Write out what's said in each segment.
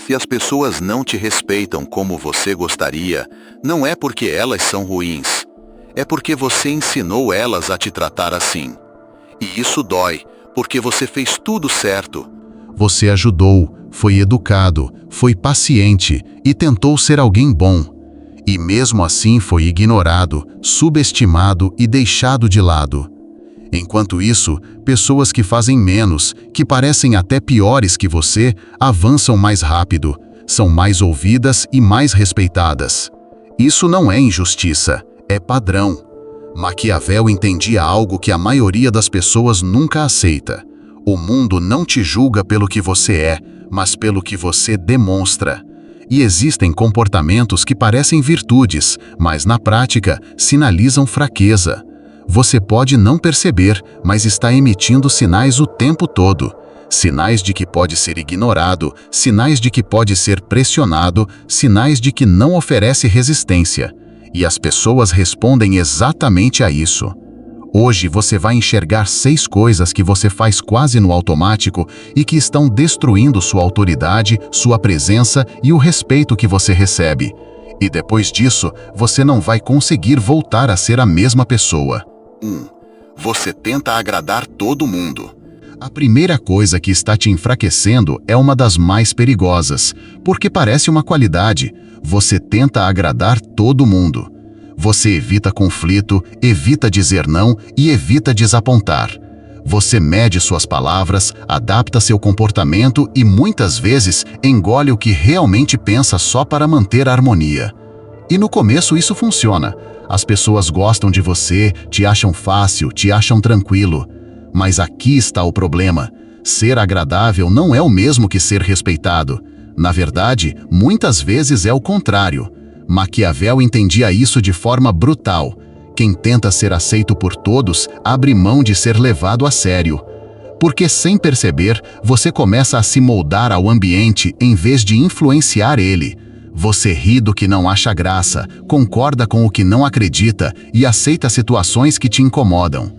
Se as pessoas não te respeitam como você gostaria, não é porque elas são ruins. É porque você ensinou elas a te tratar assim. E isso dói, porque você fez tudo certo. Você ajudou, foi educado, foi paciente e tentou ser alguém bom. E mesmo assim foi ignorado, subestimado e deixado de lado. Enquanto isso, pessoas que fazem menos, que parecem até piores que você, avançam mais rápido, são mais ouvidas e mais respeitadas. Isso não é injustiça, é padrão. Maquiavel entendia algo que a maioria das pessoas nunca aceita. O mundo não te julga pelo que você é, mas pelo que você demonstra. E existem comportamentos que parecem virtudes, mas na prática sinalizam fraqueza. Você pode não perceber, mas está emitindo sinais o tempo todo. Sinais de que pode ser ignorado, sinais de que pode ser pressionado, sinais de que não oferece resistência. E as pessoas respondem exatamente a isso. Hoje você vai enxergar 6 coisas que você faz quase no automático e que estão destruindo sua autoridade, sua presença e o respeito que você recebe. E depois disso, você não vai conseguir voltar a ser a mesma pessoa. 1. Você tenta agradar todo mundo. A primeira coisa que está te enfraquecendo é uma das mais perigosas, porque parece uma qualidade. Você tenta agradar todo mundo. Você evita conflito, evita dizer não e evita desapontar. Você mede suas palavras, adapta seu comportamento e muitas vezes engole o que realmente pensa só para manter a harmonia. E no começo isso funciona. As pessoas gostam de você, te acham fácil, te acham tranquilo. Mas aqui está o problema. Ser agradável não é o mesmo que ser respeitado. Na verdade, muitas vezes é o contrário. Maquiavel entendia isso de forma brutal. Quem tenta ser aceito por todos abre mão de ser levado a sério. Porque sem perceber, você começa a se moldar ao ambiente em vez de influenciar ele. Você ri do que não acha graça, concorda com o que não acredita e aceita situações que te incomodam.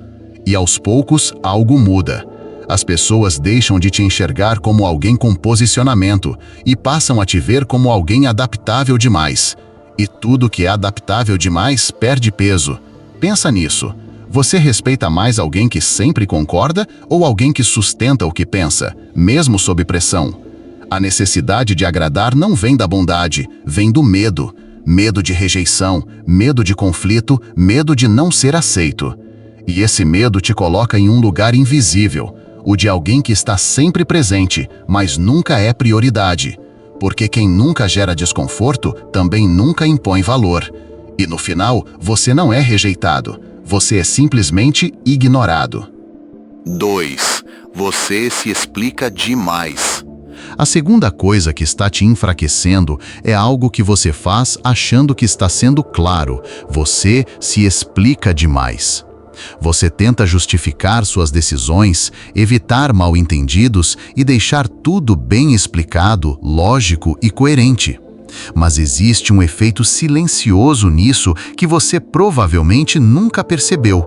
E aos poucos, algo muda. As pessoas deixam de te enxergar como alguém com posicionamento e passam a te ver como alguém adaptável demais. E tudo que é adaptável demais perde peso. Pensa nisso. Você respeita mais alguém que sempre concorda ou alguém que sustenta o que pensa, mesmo sob pressão? A necessidade de agradar não vem da bondade, vem do medo. Medo de rejeição, medo de conflito, medo de não ser aceito. E esse medo te coloca em um lugar invisível, o de alguém que está sempre presente, mas nunca é prioridade. Porque quem nunca gera desconforto, também nunca impõe valor. E no final, você não é rejeitado, você é simplesmente ignorado. 2. Você se explica demais. A segunda coisa que está te enfraquecendo é algo que você faz achando que está sendo claro. Você se explica demais. Você tenta justificar suas decisões, evitar mal-entendidos e deixar tudo bem explicado, lógico e coerente. Mas existe um efeito silencioso nisso que você provavelmente nunca percebeu.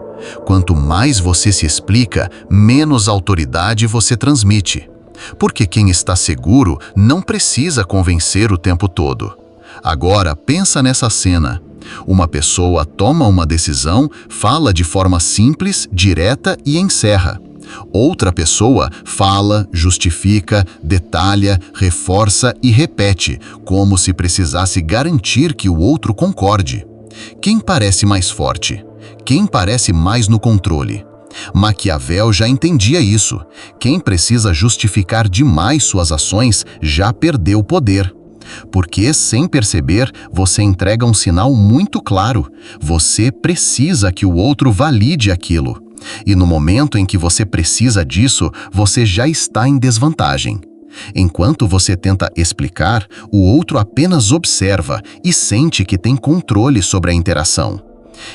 Quanto mais você se explica, menos autoridade você transmite. Porque quem está seguro não precisa convencer o tempo todo. Agora, pensa nessa cena. Uma pessoa toma uma decisão, fala de forma simples, direta e encerra. Outra pessoa fala, justifica, detalha, reforça e repete, como se precisasse garantir que o outro concorde. Quem parece mais forte? Quem parece mais no controle? Maquiavel já entendia isso. Quem precisa justificar demais suas ações já perdeu o poder. Porque, sem perceber, você entrega um sinal muito claro. Você precisa que o outro valide aquilo. E no momento em que você precisa disso, você já está em desvantagem. Enquanto você tenta explicar, o outro apenas observa e sente que tem controle sobre a interação.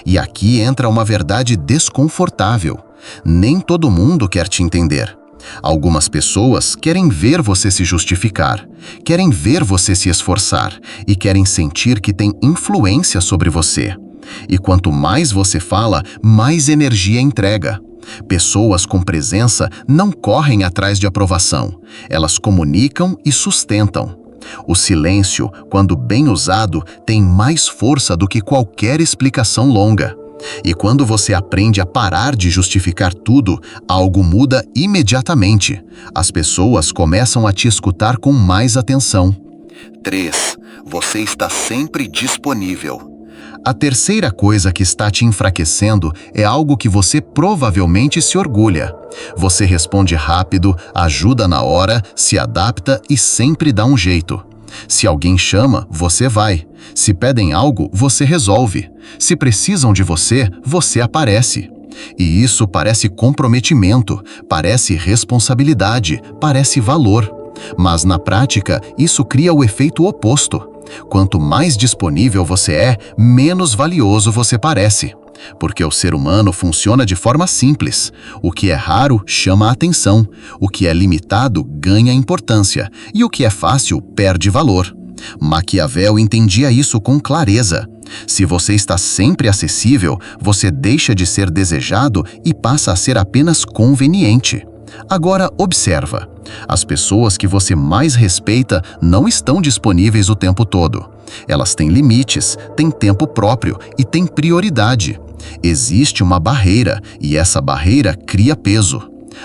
E aqui entra uma verdade desconfortável. Nem todo mundo quer te entender. Algumas pessoas querem ver você se justificar, querem ver você se esforçar e querem sentir que tem influência sobre você. E quanto mais você fala, mais energia entrega. Pessoas com presença não correm atrás de aprovação. Elas comunicam e sustentam. O silêncio, quando bem usado, tem mais força do que qualquer explicação longa. E quando você aprende a parar de justificar tudo, algo muda imediatamente. As pessoas começam a te escutar com mais atenção. 3. Você está sempre disponível. A terceira coisa que está te enfraquecendo é algo que você provavelmente se orgulha. Você responde rápido, ajuda na hora, se adapta e sempre dá um jeito. Se alguém chama, você vai. Se pedem algo, você resolve. Se precisam de você, você aparece. E isso parece comprometimento, parece responsabilidade, parece valor. Mas na prática, isso cria o efeito oposto. Quanto mais disponível você é, menos valioso você parece. Porque o ser humano funciona de forma simples. O que é raro chama a atenção, o que é limitado ganha importância e o que é fácil perde valor. Maquiavel entendia isso com clareza. Se você está sempre acessível, você deixa de ser desejado e passa a ser apenas conveniente. Agora observa, as pessoas que você mais respeita não estão disponíveis o tempo todo. Elas têm limites, têm tempo próprio e têm prioridade. Existe uma barreira e essa barreira cria peso.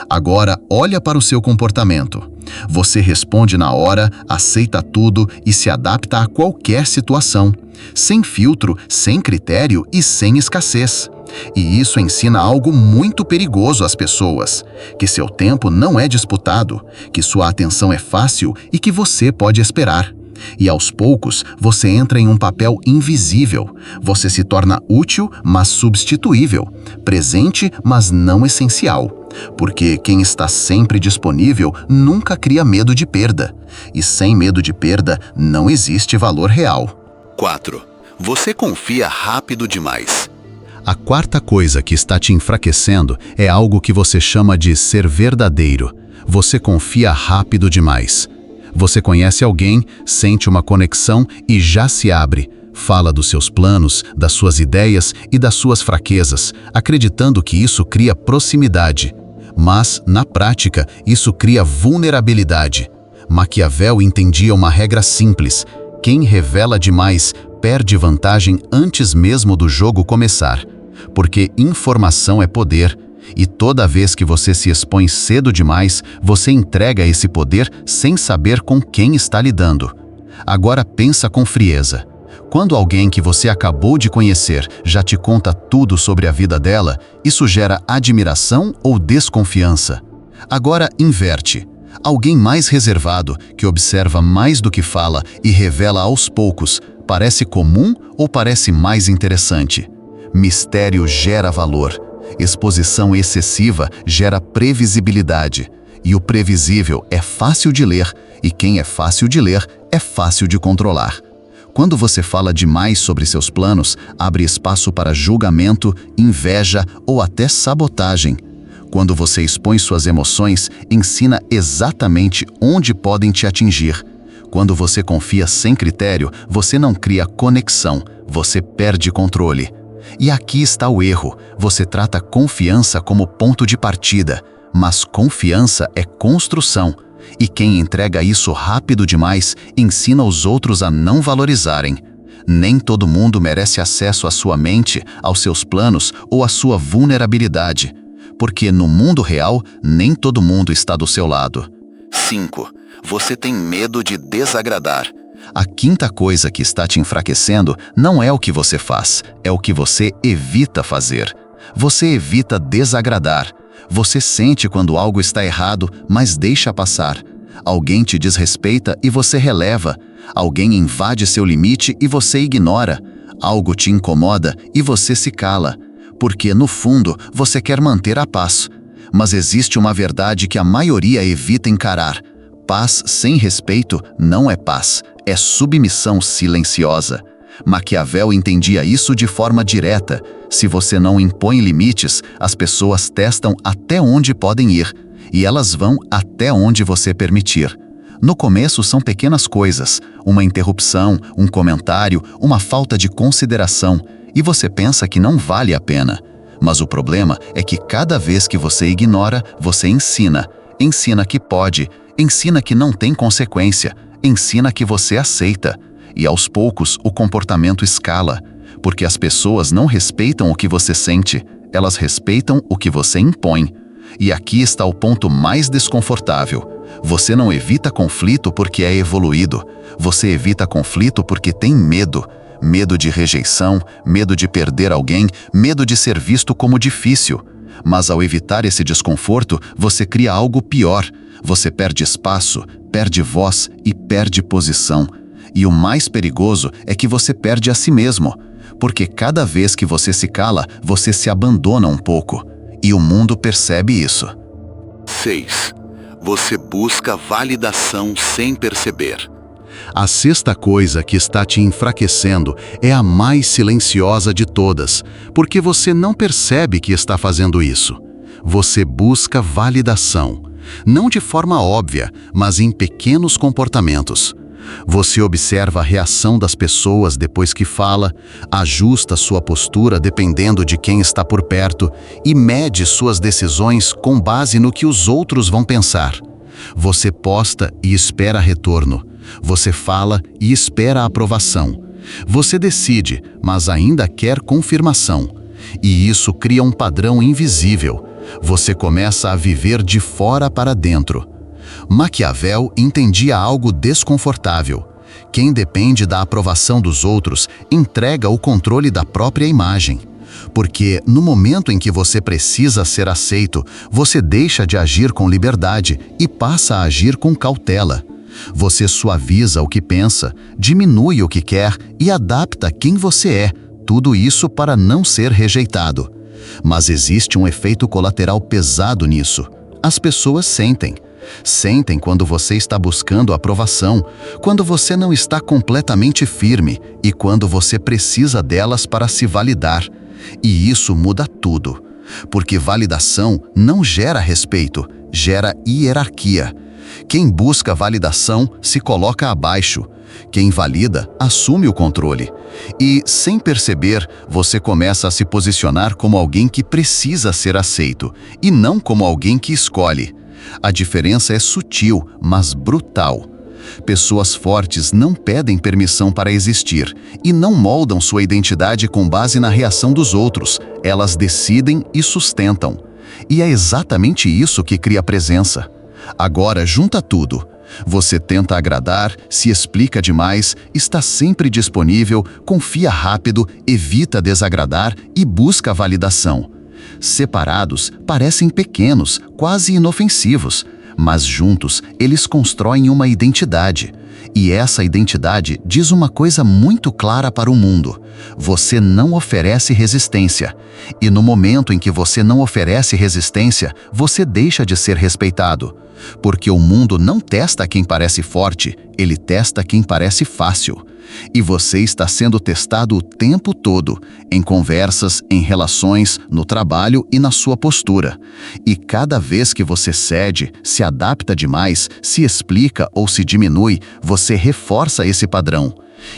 Agora olha para o seu comportamento. Você responde na hora, aceita tudo e se adapta a qualquer situação, sem filtro, sem critério e sem escassez. E isso ensina algo muito perigoso às pessoas, que seu tempo não é disputado, que sua atenção é fácil e que você pode esperar. E aos poucos, você entra em um papel invisível. Você se torna útil, mas substituível, presente, mas não essencial. Porque quem está sempre disponível nunca cria medo de perda. E sem medo de perda, não existe valor real. 4. Você confia rápido demais. A quarta coisa que está te enfraquecendo é algo que você chama de ser verdadeiro. Você confia rápido demais. Você conhece alguém, sente uma conexão e já se abre. Fala dos seus planos, das suas ideias e das suas fraquezas, acreditando que isso cria proximidade. Mas, na prática, isso cria vulnerabilidade. Maquiavel entendia uma regra simples: quem revela demais perde vantagem antes mesmo do jogo começar. Porque informação é poder. E toda vez que você se expõe cedo demais, você entrega esse poder sem saber com quem está lidando. Agora pensa com frieza. Quando alguém que você acabou de conhecer já te conta tudo sobre a vida dela, isso gera admiração ou desconfiança? Agora inverte. Alguém mais reservado, que observa mais do que fala e revela aos poucos, parece comum ou parece mais interessante? Mistério gera valor. Exposição excessiva gera previsibilidade. E o previsível é fácil de ler, e quem é fácil de ler é fácil de controlar. Quando você fala demais sobre seus planos, abre espaço para julgamento, inveja ou até sabotagem. Quando você expõe suas emoções, ensina exatamente onde podem te atingir. Quando você confia sem critério, você não cria conexão, você perde controle. E aqui está o erro: você trata confiança como ponto de partida, mas confiança é construção. E quem entrega isso rápido demais ensina os outros a não valorizarem. Nem todo mundo merece acesso à sua mente, aos seus planos ou à sua vulnerabilidade. Porque no mundo real, nem todo mundo está do seu lado. 5. Você tem medo de desagradar. A quinta coisa que está te enfraquecendo não é o que você faz, é o que você evita fazer. Você evita desagradar. Você sente quando algo está errado, mas deixa passar. Alguém te desrespeita e você releva. Alguém invade seu limite e você ignora. Algo te incomoda e você se cala. Porque, no fundo, você quer manter a paz. Mas existe uma verdade que a maioria evita encarar. Paz sem respeito não é paz, é submissão silenciosa. Maquiavel entendia isso de forma direta. Se você não impõe limites, as pessoas testam até onde podem ir, e elas vão até onde você permitir. No começo são pequenas coisas, uma interrupção, um comentário, uma falta de consideração, e você pensa que não vale a pena. Mas o problema é que cada vez que você ignora, você ensina. Ensina que pode, ensina que não tem consequência. ensina que você aceita, e aos poucos o comportamento escala, porque as pessoas não respeitam o que você sente, elas respeitam o que você impõe. E aqui está o ponto mais desconfortável. Você não evita conflito porque é evoluído. Você evita conflito porque tem medo. Medo de rejeição, medo de perder alguém, medo de ser visto como difícil. Mas ao evitar esse desconforto, você cria algo pior. Você perde espaço, perde voz e perde posição. E o mais perigoso é que você perde a si mesmo. Porque cada vez que você se cala, você se abandona um pouco. E o mundo percebe isso. 6. Você busca validação sem perceber. A sexta coisa que está te enfraquecendo é a mais silenciosa de todas, porque você não percebe que está fazendo isso. Você busca validação, não de forma óbvia, mas em pequenos comportamentos. Você observa a reação das pessoas depois que fala, ajusta sua postura dependendo de quem está por perto e mede suas decisões com base no que os outros vão pensar. Você posta e espera retorno. Você fala e espera aprovação. Você decide, mas ainda quer confirmação. E isso cria um padrão invisível. Você começa a viver de fora para dentro. Maquiavel entendia algo desconfortável. Quem depende da aprovação dos outros entrega o controle da própria imagem. Porque no momento em que você precisa ser aceito, você deixa de agir com liberdade e passa a agir com cautela. Você suaviza o que pensa, diminui o que quer e adapta quem você é, tudo isso para não ser rejeitado. Mas existe um efeito colateral pesado nisso. As pessoas sentem. Sentem quando você está buscando aprovação, quando você não está completamente firme e quando você precisa delas para se validar. E isso muda tudo, porque validação não gera respeito, gera hierarquia. Quem busca validação se coloca abaixo. Quem valida assume o controle. E, sem perceber, você começa a se posicionar como alguém que precisa ser aceito, e não como alguém que escolhe. A diferença é sutil, mas brutal. Pessoas fortes não pedem permissão para existir e não moldam sua identidade com base na reação dos outros. Elas decidem e sustentam. E é exatamente isso que cria presença. Agora junta tudo. Você tenta agradar, se explica demais, está sempre disponível, confia rápido, evita desagradar e busca validação. Separados, parecem pequenos, quase inofensivos, mas juntos eles constroem uma identidade. E essa identidade diz uma coisa muito clara para o mundo: você não oferece resistência. E no momento em que você não oferece resistência, você deixa de ser respeitado. Porque o mundo não testa quem parece forte, ele testa quem parece fácil. E você está sendo testado o tempo todo, em conversas, em relações, no trabalho e na sua postura. E cada vez que você cede, se adapta demais, se explica ou se diminui, você reforça esse padrão.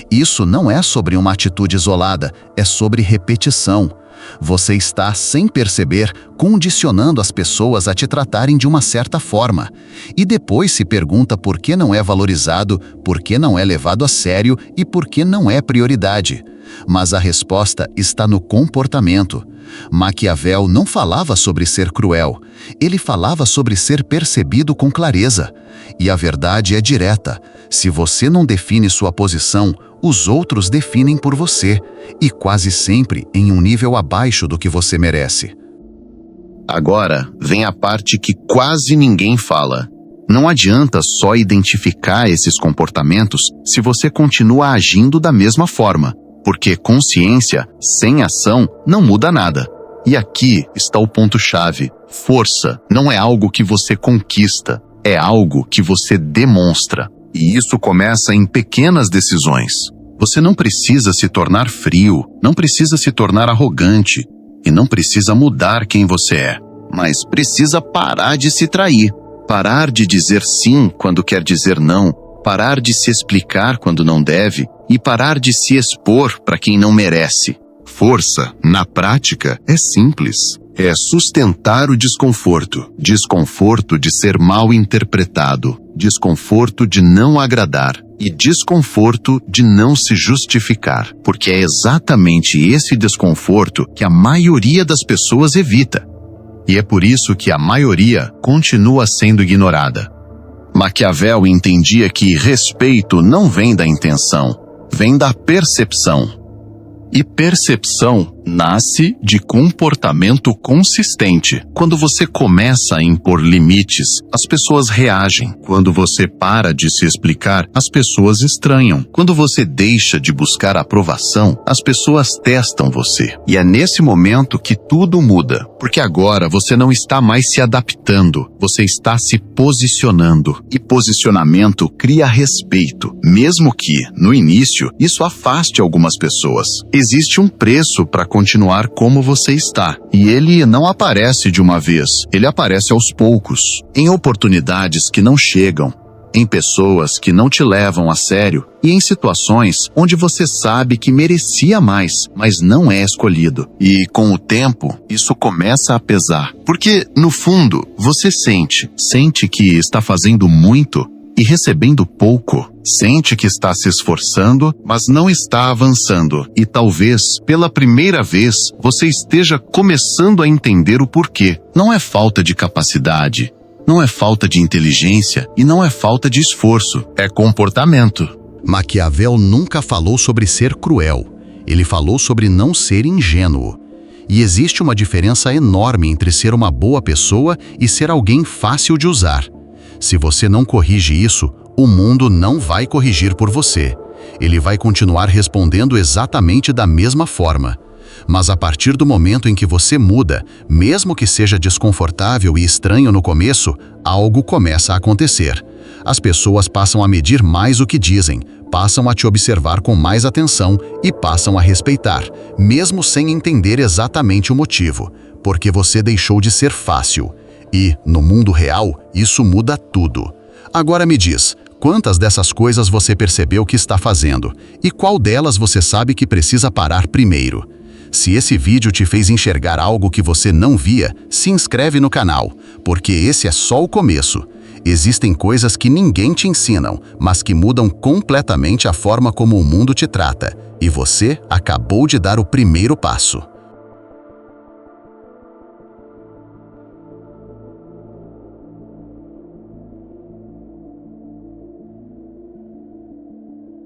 Isso não é sobre uma atitude isolada, é sobre repetição. Você está, sem perceber, condicionando as pessoas a te tratarem de uma certa forma. E depois se pergunta por que não é valorizado, por que não é levado a sério e por que não é prioridade. Mas a resposta está no comportamento. Maquiavel não falava sobre ser cruel. Ele falava sobre ser percebido com clareza. E a verdade é direta. Se você não define sua posição, os outros definem por você, e quase sempre em um nível abaixo do que você merece. Agora vem a parte que quase ninguém fala. Não adianta só identificar esses comportamentos se você continua agindo da mesma forma, porque consciência sem ação não muda nada. E aqui está o ponto-chave. Força não é algo que você conquista, é algo que você demonstra. E isso começa em pequenas decisões. Você não precisa se tornar frio, não precisa se tornar arrogante e não precisa mudar quem você é, mas precisa parar de se trair, parar de dizer sim quando quer dizer não, parar de se explicar quando não deve e parar de se expor para quem não merece. Força, na prática, é simples. É sustentar o desconforto. Desconforto de ser mal interpretado. Desconforto de não agradar. E desconforto de não se justificar. Porque é exatamente esse desconforto que a maioria das pessoas evita. E é por isso que a maioria continua sendo ignorada. Maquiavel entendia que respeito não vem da intenção, vem da percepção. E percepção nasce de comportamento consistente. Quando você começa a impor limites, as pessoas reagem. Quando você para de se explicar, as pessoas estranham. Quando você deixa de buscar aprovação, as pessoas testam você. E é nesse momento que tudo muda, porque agora você não está mais se adaptando, você está se posicionando. E posicionamento cria respeito, mesmo que, no início, isso afaste algumas pessoas. Existe um preço para continuar como você está. E ele não aparece de uma vez, ele aparece aos poucos, em oportunidades que não chegam, em pessoas que não te levam a sério e em situações onde você sabe que merecia mais, mas não é escolhido. E com o tempo, isso começa a pesar. Porque, no fundo, você sente que está fazendo muito e recebendo pouco. Sente que está se esforçando, mas não está avançando. E talvez, pela primeira vez, você esteja começando a entender o porquê. Não é falta de capacidade, não é falta de inteligência e não é falta de esforço. É comportamento. Maquiavel nunca falou sobre ser cruel. Ele falou sobre não ser ingênuo. E existe uma diferença enorme entre ser uma boa pessoa e ser alguém fácil de usar. Se você não corrige isso, o mundo não vai corrigir por você. Ele vai continuar respondendo exatamente da mesma forma. Mas a partir do momento em que você muda, mesmo que seja desconfortável e estranho no começo, algo começa a acontecer. As pessoas passam a medir mais o que dizem, passam a te observar com mais atenção e passam a respeitar, mesmo sem entender exatamente o motivo, porque você deixou de ser fácil. E, no mundo real, isso muda tudo. Agora me diz, quantas dessas coisas você percebeu que está fazendo? E qual delas você sabe que precisa parar primeiro? Se esse vídeo te fez enxergar algo que você não via, se inscreve no canal, porque esse é só o começo. Existem coisas que ninguém te ensinam, mas que mudam completamente a forma como o mundo te trata. E você acabou de dar o primeiro passo.